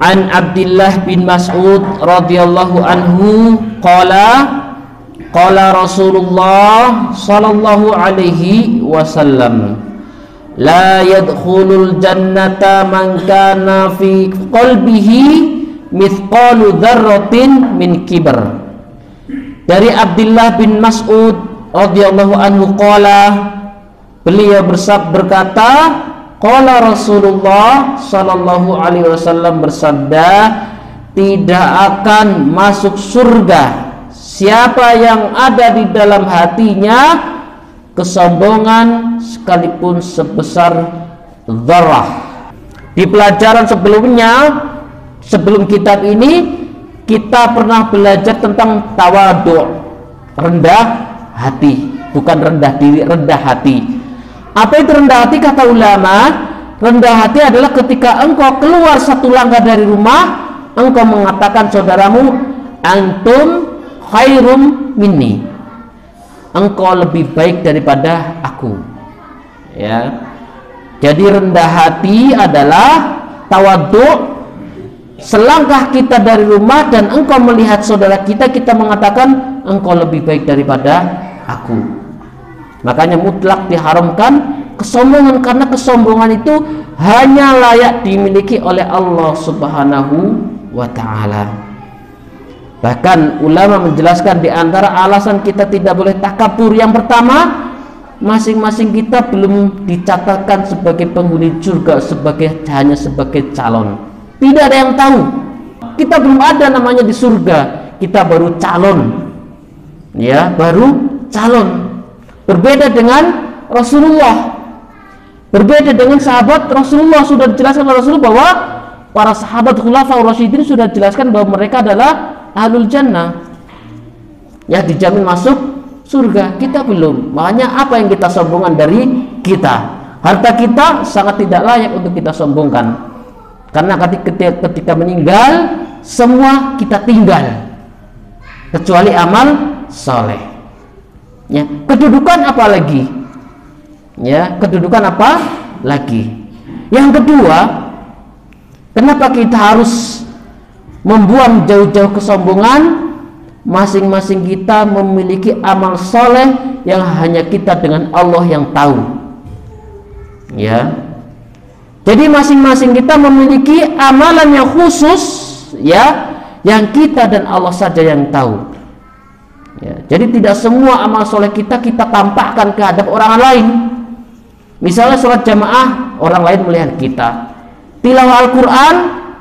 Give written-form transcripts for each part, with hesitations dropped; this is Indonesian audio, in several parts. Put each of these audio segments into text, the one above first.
An Abdullah bin Mas'ud radhiyallahu anhu qala Rasulullah sallallahu alaihi wasallam, la yadkhulul jannata man kana fi qalbihi mithqalu dzarratin min kibr. Dari Abdullah bin Mas'ud radhiyallahu anhu beliau berkata, qala Rasulullah sallallahu alaihi wasallam bersabda, tidak akan masuk surga siapa yang ada di dalam hatinya kesombongan sekalipun sebesar dzarrah. Di pelajaran sebelumnya, sebelum kitab ini, kita pernah belajar tentang tawadhu, rendah hati, bukan rendah diri, rendah hati. Apa itu rendah hati? Kata ulama, rendah hati adalah ketika engkau keluar satu langkah dari rumah, engkau mengatakan saudaramu, antum khairum minni, engkau lebih baik daripada aku. Ya, jadi rendah hati adalah tawadhu. Selangkah kita dari rumah dan engkau melihat saudara kita, kita mengatakan engkau lebih baik daripada aku. Makanya mutlak diharamkan kesombongan, karena kesombongan itu hanya layak dimiliki oleh Allah Subhanahu wa ta'ala. Bahkan ulama menjelaskan di antara alasan kita tidak boleh takabur, yang pertama, masing-masing kita belum dicatatkan sebagai penghuni surga, hanya sebagai calon. Tidak ada yang tahu. Kita belum ada namanya di surga, kita baru calon. Ya, baru calon. Berbeda dengan Rasulullah, berbeda dengan sahabat Rasulullah. Sudah dijelaskan oleh Rasulullah bahwa para sahabat khulafaur rasyidin sudah dijelaskan bahwa mereka adalah ahlul jannah, ya, dijamin masuk surga. Kita belum. Makanya apa yang kita sombongkan dari kita? Harta kita sangat tidak layak untuk kita sombongkan, karena ketika meninggal semua kita tinggal kecuali amal soleh. Ya, kedudukan apa lagi? Ya, kedudukan apa lagi? Yang kedua, kenapa kita harus membuang jauh-jauh kesombongan? Masing-masing kita memiliki amal soleh yang hanya kita dengan Allah yang tahu. Ya, jadi masing-masing kita memiliki amalan yang khusus, ya, yang kita dan Allah saja yang tahu. Ya, jadi tidak semua amal soleh kita tampakkan ke hadap orang lain. Misalnya sholat jamaah, orang lain melihat kita. Tilawah Al-Quran,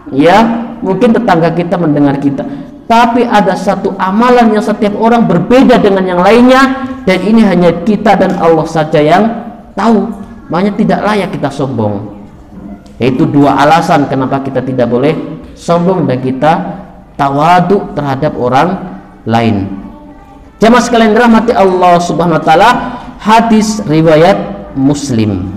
ya, mungkin tetangga kita mendengar kita. Tapi ada satu amalan yang setiap orang berbeda dengan yang lainnya, dan ini hanya kita dan Allah saja yang tahu. Makanya tidak layak kita sombong. Yaitu dua alasan kenapa kita tidak boleh sombong dan kita tawadhu terhadap orang lain. Jamaah sekalian rahmati Allah Subhanahu wa taala, hadis riwayat Muslim.